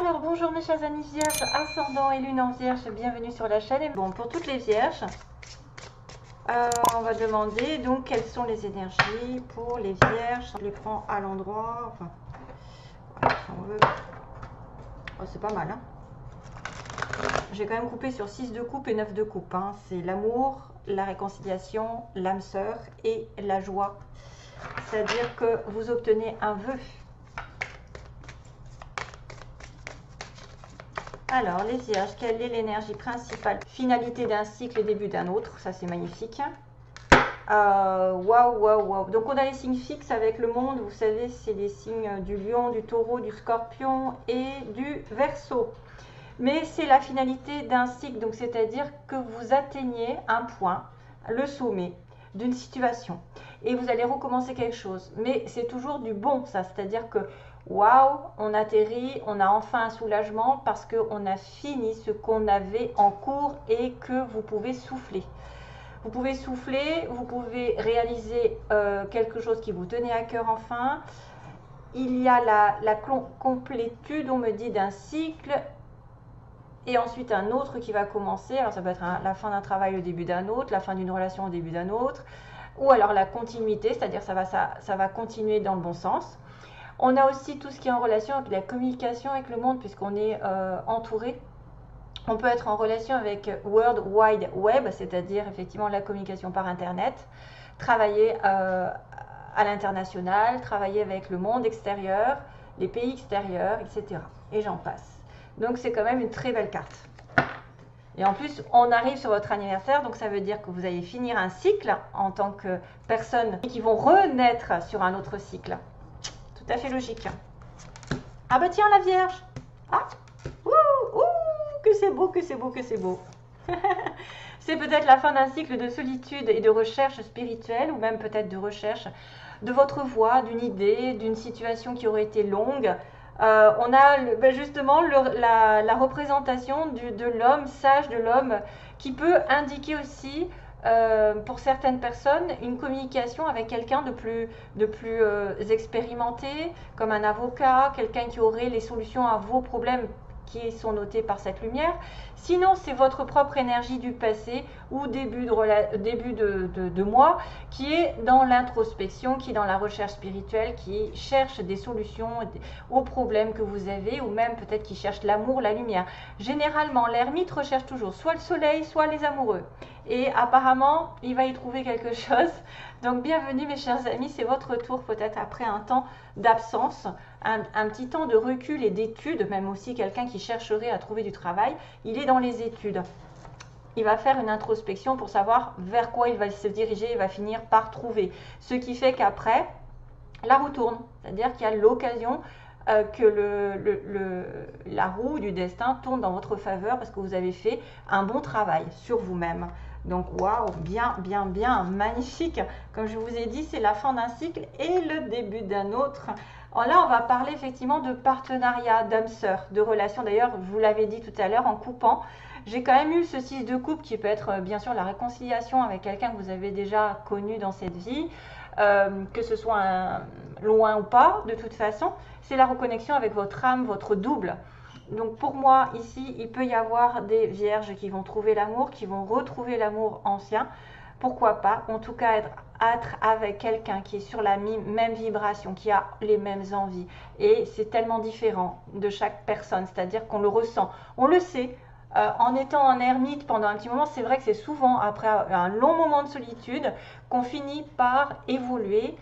Alors bonjour mes chers amis vierges, ascendant et lune en vierge, bienvenue sur la chaîne. Bon, pour toutes les vierges, on va demander donc quelles sont les énergies pour les vierges. Je les prends à l'endroit, enfin, voilà, si on veut. Oh, c'est pas mal, hein. J'ai quand même coupé sur 6 de coupe et 9 de coupe, hein. C'est l'amour, la réconciliation, l'âme sœur et la joie. C'est-à-dire que vous obtenez un vœu. Alors, les vierges, quelle est l'énergie principale? Finalité d'un cycle, début d'un autre. Ça, c'est magnifique. Waouh, waouh, waouh. Donc, on a les signes fixes avec le monde. Vous savez, c'est les signes du lion, du taureau, du scorpion et du verseau. Mais c'est la finalité d'un cycle. Donc, c'est-à-dire que vous atteignez un point, le sommet d'une situation. Et vous allez recommencer quelque chose. Mais c'est toujours du bon, ça. C'est-à-dire que waouh, on atterrit, on a enfin un soulagement parce qu'on a fini ce qu'on avait en cours et que vous pouvez souffler. Vous pouvez souffler, vous pouvez réaliser quelque chose qui vous tenait à cœur enfin. Il y a la complétude, on me dit, d'un cycle et ensuite un autre qui va commencer. Alors ça peut être la fin d'un travail au début d'un autre, la fin d'une relation au début d'un autre, ou alors la continuité, c'est-à-dire ça va continuer dans le bon sens. On a aussi tout ce qui est en relation avec la communication avec le monde, puisqu'on est entouré. On peut être en relation avec World Wide Web, c'est-à-dire effectivement la communication par Internet, travailler à l'international, travailler avec le monde extérieur, les pays extérieurs, etc. Et j'en passe. Donc c'est quand même une très belle carte. Et en plus, on arrive sur votre anniversaire, donc ça veut dire que vous allez finir un cycle en tant que personne qui vont renaître sur un autre cycle. Tout à fait logique. Ah bah tiens, la Vierge. Ah, que c'est beau, que c'est beau, que c'est beau. C'est peut-être la fin d'un cycle de solitude et de recherche spirituelle, ou même peut-être de recherche de votre voie, d'une idée, d'une situation qui aurait été longue. On a justement la représentation de l'homme sage, de l'homme qui peut indiquer aussi pour certaines personnes une communication avec quelqu'un de plus expérimenté, comme un avocat, quelqu'un qui aurait les solutions à vos problèmes qui sont notés par cette lumière. Sinon, c'est votre propre énergie du passé ou début de mois qui est dans l'introspection, qui est dans la recherche spirituelle, qui cherche des solutions aux problèmes que vous avez, ou même peut-être qui cherche l'amour, la lumière. Généralement, l'ermite recherche toujours soit le soleil, soit les amoureux. Et apparemment, il va y trouver quelque chose. Donc, bienvenue mes chers amis, c'est votre tour peut-être après un temps d'absence, un petit temps de recul et d'études, même aussi quelqu'un qui chercherait à trouver du travail, il est dans les études. Il va faire une introspection pour savoir vers quoi il va se diriger, il va finir par trouver. Ce qui fait qu'après, la roue tourne, c'est-à-dire qu'il y a l'occasion que la roue du destin tourne dans votre faveur parce que vous avez fait un bon travail sur vous-même. Donc, waouh, bien, bien, bien, magnifique. Comme je vous ai dit, c'est la fin d'un cycle et le début d'un autre. Alors là, on va parler effectivement de partenariat, d'âme sœur, de relation. D'ailleurs, je vous l'avais dit tout à l'heure en coupant, j'ai quand même eu ce 6 de coupe qui peut être bien sûr la réconciliation avec quelqu'un que vous avez déjà connu dans cette vie, que ce soit loin ou pas, de toute façon. C'est la reconnexion avec votre âme, votre double. Donc pour moi, ici, il peut y avoir des vierges qui vont trouver l'amour, qui vont retrouver l'amour ancien. Pourquoi pas? En tout cas, être avec quelqu'un qui est sur la même vibration, qui a les mêmes envies. Et c'est tellement différent de chaque personne, c'est-à-dire qu'on le ressent. On le sait, en étant en ermite pendant un petit moment, c'est vrai que c'est souvent après un long moment de solitude qu'on finit par évoluer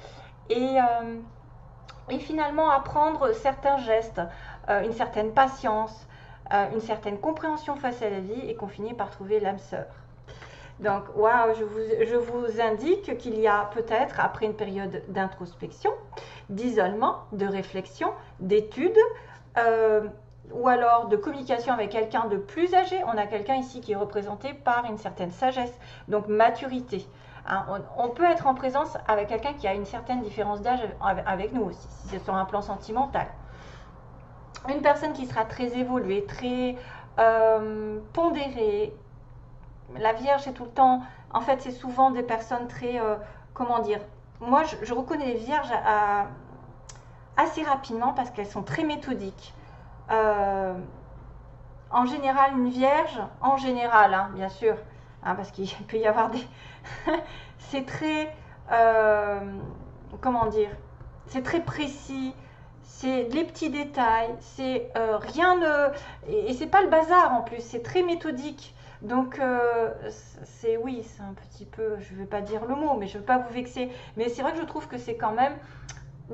et finalement apprendre certains gestes, une certaine patience, une certaine compréhension face à la vie et qu'on finit par trouver l'âme sœur. Donc, waouh, je vous indique qu'il y a peut-être, après une période d'introspection, d'isolement, de réflexion, d'études, ou alors de communication avec quelqu'un de plus âgé. On a quelqu'un ici qui est représenté par une certaine sagesse, donc maturité. Hein, on peut être en présence avec quelqu'un qui a une certaine différence d'âge avec nous aussi, si c'est sur un plan sentimental. Une personne qui sera très évoluée, très pondérée. La Vierge, c'est tout le temps, en fait, c'est souvent des personnes très, comment dire, moi, reconnais les Vierges assez rapidement parce qu'elles sont très méthodiques. En général, une vierge, en général, hein, bien sûr, hein, parce qu'il peut y avoir des... c'est très... comment dire? C'est très précis, c'est les petits détails, c'est rien de... Et c'est pas le bazar en plus, c'est très méthodique. Donc, oui, c'est un petit peu, je ne vais pas dire le mot, mais je ne veux pas vous vexer. Mais c'est vrai que je trouve que c'est quand même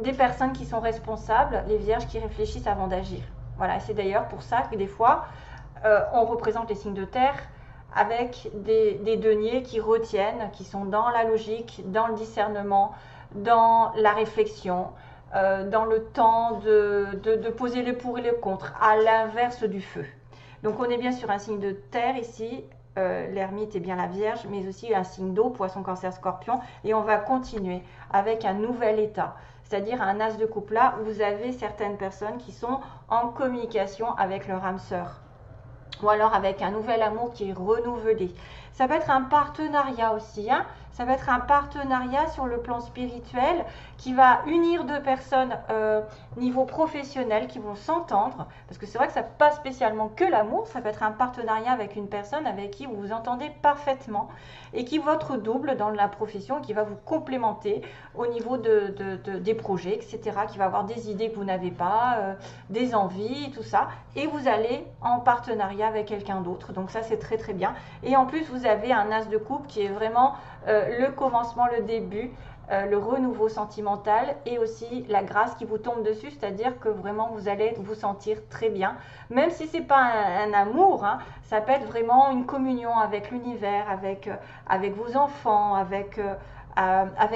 des personnes qui sont responsables, les vierges qui réfléchissent avant d'agir. Voilà, c'est d'ailleurs pour ça que des fois, on représente les signes de terre avec des deniers qui retiennent, qui sont dans la logique, dans le discernement, dans la réflexion, dans le temps de poser le pour et le contre, à l'inverse du feu. Donc on est bien sur un signe de terre ici, l'ermite est bien la vierge, mais aussi un signe d'eau, poisson, cancer, scorpion, et on va continuer avec un nouvel état. C'est-à-dire un as de coupe là, vous avez certaines personnes qui sont en communication avec leur âme sœur. Ou alors avec un nouvel amour qui est renouvelé. Ça peut être un partenariat aussi, hein. Ça peut être un partenariat sur le plan spirituel qui va unir deux personnes niveau professionnel qui vont s'entendre. Parce que c'est vrai que ça n'est pas spécialement que l'amour, ça peut être un partenariat avec une personne avec qui vous vous entendez parfaitement et qui est votre double dans la profession, qui va vous complémenter au niveau des projets, etc., qui va avoir des idées que vous n'avez pas, des envies, tout ça. Et vous allez en partenariat avec quelqu'un d'autre. Donc ça, c'est très très bien. Et en plus, vous avez un as de coupe qui est vraiment le commencement, le début, le renouveau sentimental et aussi la grâce qui vous tombe dessus, c'est-à-dire que vraiment vous allez vous sentir très bien, même si c'est pas un amour, hein, ça peut être vraiment une communion avec l'univers, avec vos enfants, avec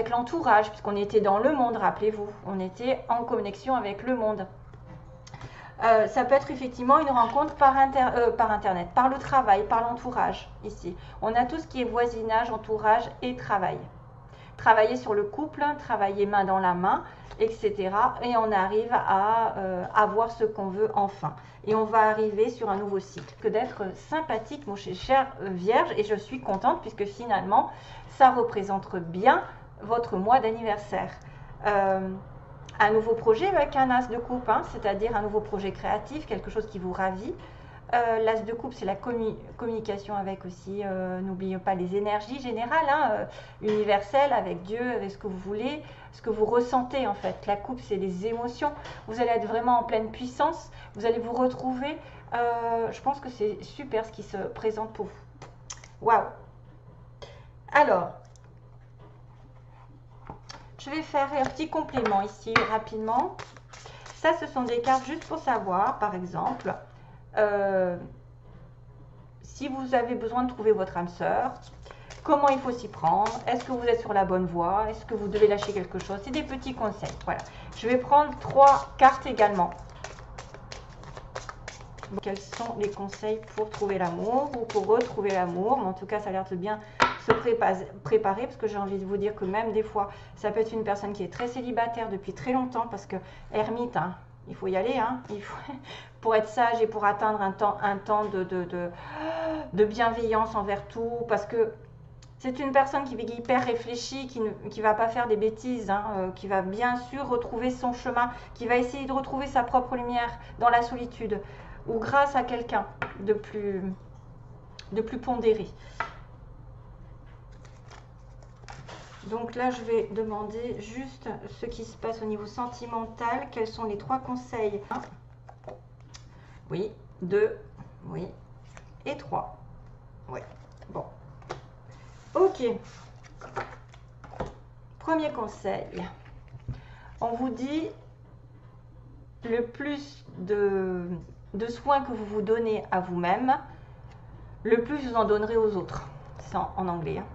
l'entourage, puisqu'on était dans le monde, rappelez-vous, on était en connexion avec le monde. Ça peut être effectivement une rencontre par Internet, par le travail, par l'entourage, ici. On a tout ce qui est voisinage, entourage et travail. Travailler sur le couple, travailler main dans la main, etc. Et on arrive à avoir ce qu'on veut enfin. Et on va arriver sur un nouveau cycle. Que d'être sympathique, mon cher Vierge, et je suis contente puisque finalement, ça représente bien votre mois d'anniversaire. Un nouveau projet avec un as de coupe, hein, c'est-à-dire un nouveau projet créatif, quelque chose qui vous ravit. L'as de coupe, c'est la communication avec aussi, n'oubliez pas les énergies générales, hein, universelles, avec Dieu, avec ce que vous voulez, ce que vous ressentez en fait. La coupe, c'est les émotions. Vous allez être vraiment en pleine puissance, vous allez vous retrouver. Je pense que c'est super ce qui se présente pour vous. Waouh! Alors, je vais faire un petit complément ici rapidement. Ça, ce sont des cartes juste pour savoir, par exemple, si vous avez besoin de trouver votre âme sœur, comment il faut s'y prendre, est-ce que vous êtes sur la bonne voie, est-ce que vous devez lâcher quelque chose, c'est des petits conseils. Voilà. Je vais prendre 3 cartes également. Quels sont les conseils pour trouver l'amour ou pour retrouver l'amour? En tout cas, ça a l'air de bien se préparer parce que j'ai envie de vous dire que même des fois, ça peut être une personne qui est très célibataire depuis très longtemps parce que ermite, hein, il faut y aller, hein, pour être sage et pour atteindre un temps de bienveillance envers tout, parce que c'est une personne qui est hyper réfléchie, qui ne va pas faire des bêtises, hein, qui va bien sûr retrouver son chemin, qui va essayer de retrouver sa propre lumière dans la solitude ou grâce à quelqu'un de plus pondéré. Donc là, je vais demander juste ce qui se passe au niveau sentimental. Quels sont les 3 conseils? 1, oui, 2, oui, et 3. Oui, bon. Ok. Premier conseil. On vous dit le plus de soins que vous vous donnez à vous-même, le plus vous en donnerez aux autres. C'est en anglais, hein.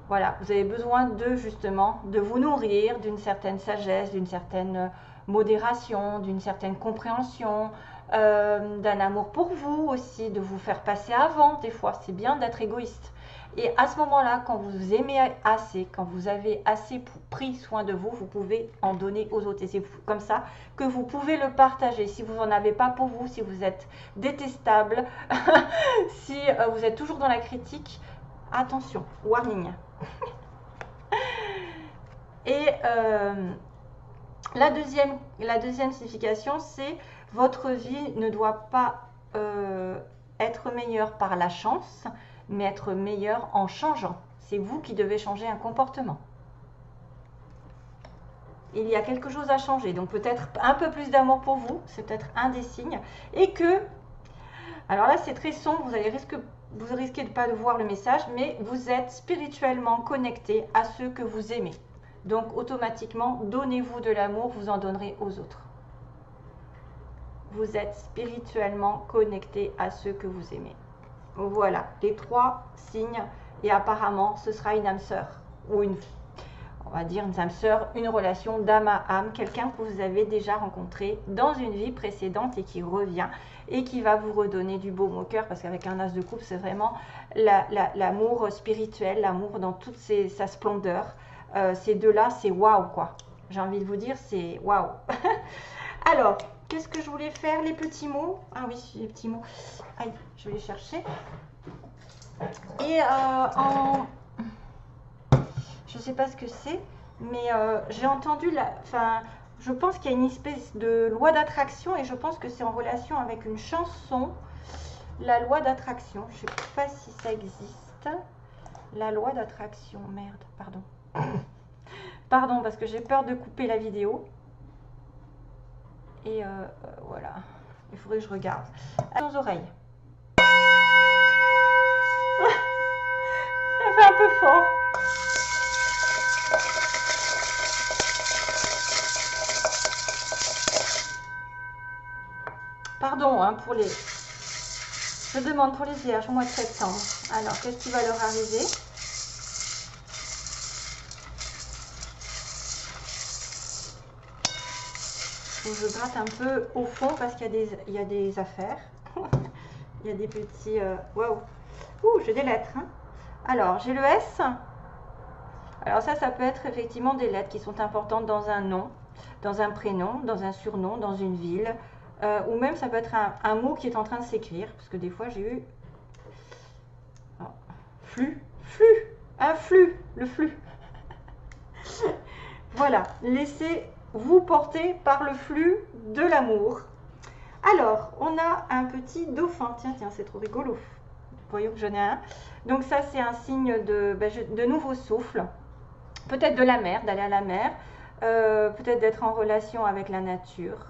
Voilà, vous avez besoin justement de vous nourrir d'une certaine sagesse, d'une certaine modération, d'une certaine compréhension, d'un amour pour vous aussi, de vous faire passer avant. Des fois, c'est bien d'être égoïste. Et à ce moment-là, quand vous aimez assez, quand vous avez assez pris soin de vous, vous pouvez en donner aux autres. Et c'est comme ça que vous pouvez le partager. Si vous n'en avez pas pour vous, si vous êtes détestable, si vous êtes toujours dans la critique, attention, warning. Et la deuxième signification, c'est Votre vie ne doit pas être meilleure par la chance, mais être meilleure en changeant. C'est vous qui devez changer un comportement. Il y a quelque chose à changer, donc peut-être un peu plus d'amour pour vous, c'est peut-être un des signes. Et que, alors là c'est très sombre, vous risquez de ne pas voir le message, mais vous êtes spirituellement connecté à ceux que vous aimez. Donc automatiquement, donnez-vous de l'amour, vous en donnerez aux autres. Vous êtes spirituellement connecté à ceux que vous aimez. Voilà, les 3 signes, et apparemment ce sera une âme sœur, ou on va dire une âme sœur, une relation d'âme à âme, quelqu'un que vous avez déjà rencontré dans une vie précédente et qui revient et qui va vous redonner du baume au cœur, parce qu'avec un as de coupe, c'est vraiment l'amour spirituel, l'amour dans toute sa splendeur. Ces deux-là, c'est waouh quoi. J'ai envie de vous dire, c'est waouh. Alors, qu'est-ce que je voulais faire? Les petits mots. Ah oui, les petits mots. Aïe, je vais les chercher. Et je ne sais pas ce que c'est, mais j'ai entendu je pense qu'il y a une espèce de loi d'attraction et je pense que c'est en relation avec une chanson. La loi d'attraction, je ne sais pas si ça existe. La loi d'attraction, merde, pardon. Pardon, parce que j'ai peur de couper la vidéo. Et voilà, il faudrait que je regarde. Aux oreilles. Ça fait un peu fort. Pardon hein, pour les... Je demande pour les vierges au mois de septembre. Alors, qu'est-ce qui va leur arriver? Je gratte un peu au fond parce qu'il y a des affaires. Il y a des petits... Waouh! Ouh, j'ai des lettres. Hein. Alors, j'ai le S. Alors ça peut être effectivement des lettres qui sont importantes dans un nom, dans un prénom, dans un surnom, dans une ville. Ou même ça peut être un mot qui est en train de s'écrire. Parce que des fois, j'ai eu... Oh. Flux. Un flux. Le flux. Voilà. Laissez-vous porter par le flux de l'amour. Alors, on a un petit dauphin. Tiens, c'est trop rigolo. Voyons que j'en ai un. Donc ça, c'est un signe de nouveau souffle. Peut-être de la mer, d'aller à la mer. Peut-être d'être en relation avec la nature.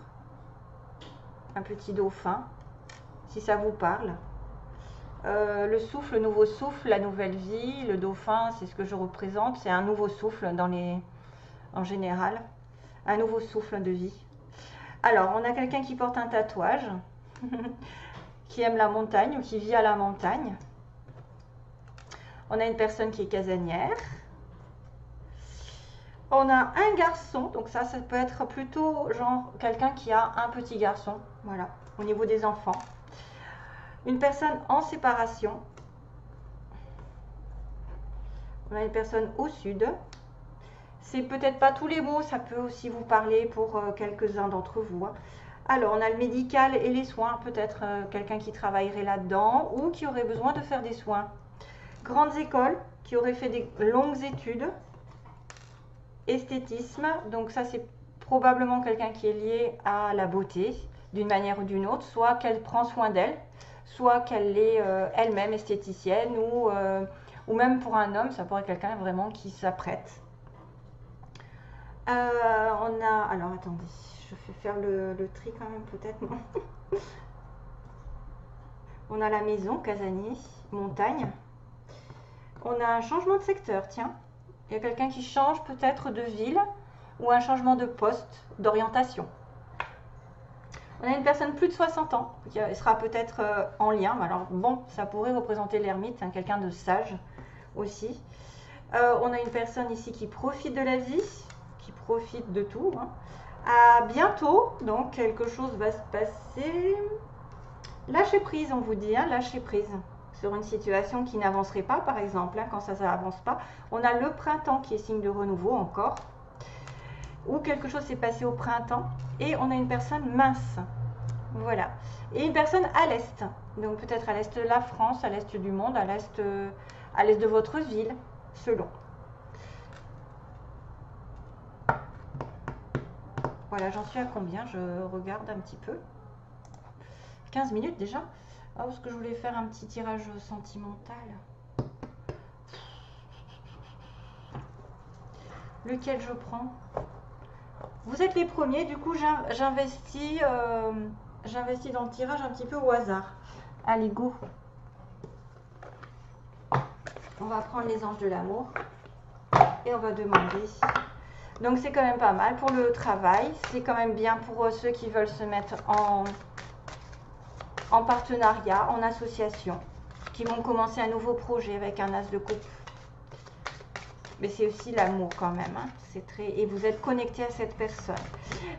Un petit dauphin, si ça vous parle. Le souffle, le nouveau souffle, la nouvelle vie. Le dauphin, c'est ce que je représente. C'est un nouveau souffle en général. Un nouveau souffle de vie. Alors, on a quelqu'un qui porte un tatouage, qui aime la montagne ou qui vit à la montagne. On a une personne qui est casanière. On a un garçon, donc ça peut être plutôt genre quelqu'un qui a un petit garçon, voilà, au niveau des enfants. Une personne en séparation. On a une personne au sud. C'est peut-être pas tous les mots, ça peut aussi vous parler pour quelques-uns d'entre vous. Alors, on a le médical et les soins, peut-être quelqu'un qui travaillerait là-dedans ou qui aurait besoin de faire des soins. Grandes écoles, qui aurait fait des longues études. Esthétisme, donc ça c'est probablement quelqu'un qui est lié à la beauté d'une manière ou d'une autre, soit qu'elle prend soin d'elle, soit qu'elle est elle-même esthéticienne ou même pour un homme, ça pourrait être quelqu'un vraiment qui s'apprête. On a, alors attendez, je vais faire le tri quand même peut-être, non. On a la maison, casanier, montagne. On a un changement de secteur, tiens. Il y a quelqu'un qui change peut-être de ville ou un changement de poste, d'orientation. On a une personne plus de 60 ans qui sera peut-être en lien. Alors bon, ça pourrait représenter l'ermite, hein, quelqu'un de sage aussi. On a une personne ici qui profite de la vie, qui profite de tout. Hein. À bientôt, donc quelque chose va se passer. Lâcher prise, on vous dit, hein, lâcher prise. Sur une situation qui n'avancerait pas, par exemple, hein, quand ça n'avance pas. On a le printemps qui est signe de renouveau encore, ou quelque chose s'est passé au printemps, et on a une personne mince, voilà, et une personne à l'est, donc peut-être à l'est de la France, à l'est du monde, à l'est de votre ville, selon. Voilà, j'en suis à combien? Je regarde un petit peu. 15 minutes déjà. Ah, parce que je voulais faire un petit tirage sentimental. Lequel je prends? Vous êtes les premiers, du coup j'investis dans le tirage un petit peu au hasard. Allez, go. On va prendre les anges de l'amour et on va demander. Donc c'est quand même pas mal pour le travail. C'est quand même bien pour ceux qui veulent se mettre en partenariat, en association, qui vont commencer un nouveau projet avec un as de coupe. Mais c'est aussi l'amour quand même, hein. C'est très... Et vous êtes connecté à cette personne.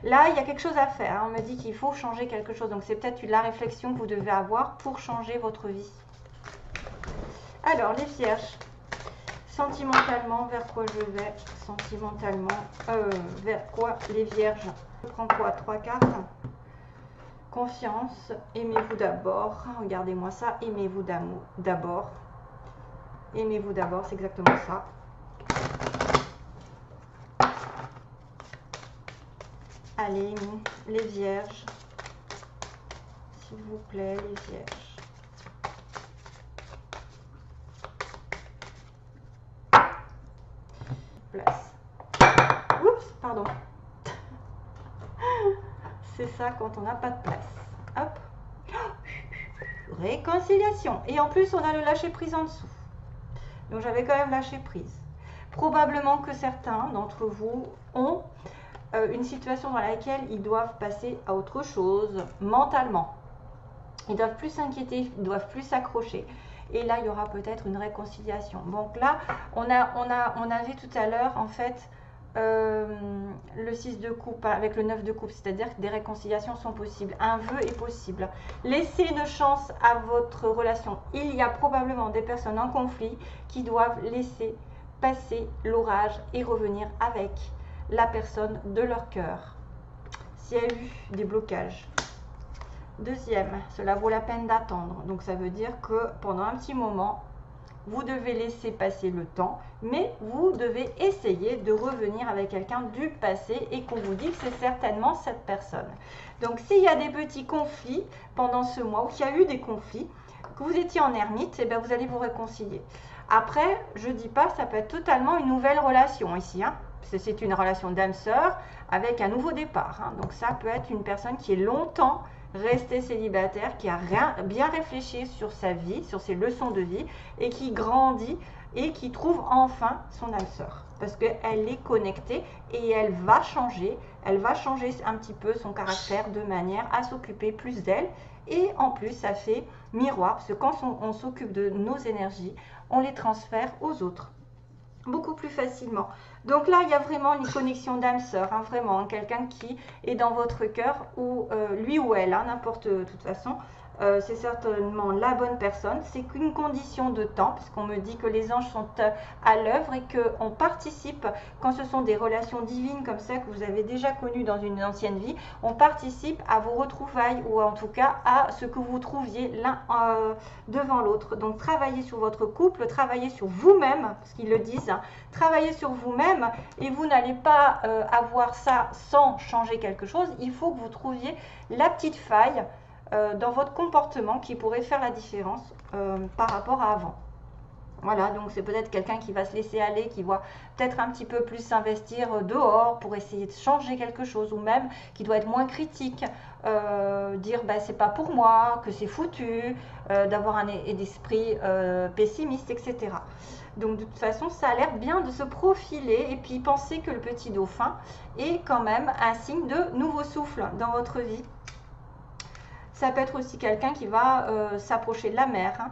Là, il y a quelque chose à faire, hein. On me dit qu'il faut changer quelque chose. Donc c'est peut-être la réflexion que vous devez avoir pour changer votre vie. Alors, les vierges, sentimentalement, vers quoi je vais? Sentimentalement, vers quoi les vierges? Je prends quoi? 3 cartes. Confiance, aimez-vous d'abord. Regardez-moi ça, aimez-vous d'abord. Aimez-vous d'abord, c'est exactement ça. Allez, les vierges, s'il vous plaît, les vierges. Place. Oups, pardon. C'est ça quand on n'a pas de place. Hop. Réconciliation. Et en plus, on a le lâcher prise en dessous. Donc, j'avais quand même lâché prise. Probablement que certains d'entre vous ont une situation dans laquelle ils doivent passer à autre chose mentalement. Ils doivent plus s'inquiéter, ils doivent plus s'accrocher. Et là, il y aura peut-être une réconciliation. Donc là, on a vu tout à l'heure, en fait, le 6 de coupe avec le 9 de coupe, c'est-à-dire que des réconciliations sont possibles. Un vœu est possible. Laissez une chance à votre relation. Il y a probablement des personnes en conflit qui doivent laisser passer l'orage et revenir avec la personne de leur cœur. S'il y a eu des blocages. Deuxième, cela vaut la peine d'attendre. Donc ça veut dire que pendant un petit moment, vous devez laisser passer le temps, mais vous devez essayer de revenir avec quelqu'un du passé et qu'on vous dit que c'est certainement cette personne. Donc s'il y a des petits conflits pendant ce mois, ou qu'il y a eu des conflits, que vous étiez en ermite, et bien vous allez vous réconcilier. Après, je ne dis pas, ça peut être totalement une nouvelle relation ici, hein. C'est une relation d'âme-sœur avec un nouveau départ, hein. Donc ça peut être une personne qui est longtemps restée célibataire, qui a bien réfléchi sur sa vie, sur ses leçons de vie, et qui grandit et qui trouve enfin son âme-sœur. Parce qu'elle est connectée et elle va changer un petit peu son caractère de manière à s'occuper plus d'elle. Et en plus, ça fait miroir, parce que quand on s'occupe de nos énergies, on les transfère aux autres beaucoup plus facilement. Donc là, il y a vraiment une connexion d'âme-sœur, hein, vraiment, hein, quelqu'un qui est dans votre cœur, ou lui ou elle, hein, n'importe, de toute façon, c'est certainement la bonne personne. C'est qu'une condition de temps, puisqu'on me dit que les anges sont à l'œuvre et qu'on participe, quand ce sont des relations divines comme ça, que vous avez déjà connues dans une ancienne vie, on participe à vos retrouvailles, ou en tout cas à ce que vous trouviez l'un devant l'autre. Donc travaillez sur votre couple, travaillez sur vous-même, parce qu'ils le disent, hein, travaillez sur vous-même, et vous n'allez pas avoir ça sans changer quelque chose. Il faut que vous trouviez la petite faille dans votre comportement qui pourrait faire la différence par rapport à avant. Voilà, donc c'est peut-être quelqu'un qui va se laisser aller, qui va peut-être un petit peu plus s'investir dehors pour essayer de changer quelque chose, ou même qui doit être moins critique, dire bah, c'est pas pour moi, que c'est foutu, d'avoir un esprit pessimiste, etc. Donc de toute façon, ça a l'air bien de se profiler, et puis pensez que le petit dauphin est quand même un signe de nouveau souffle dans votre vie. Ça peut être aussi quelqu'un qui va s'approcher de la mer, hein.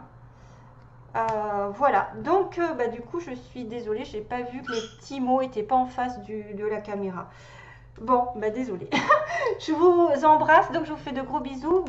Voilà, donc bah, du coup je suis désolée, j'ai pas vu que les petits mots n'étaient pas en face de la caméra. Bon, bah désolée. Je vous embrasse, donc je vous fais de gros bisous.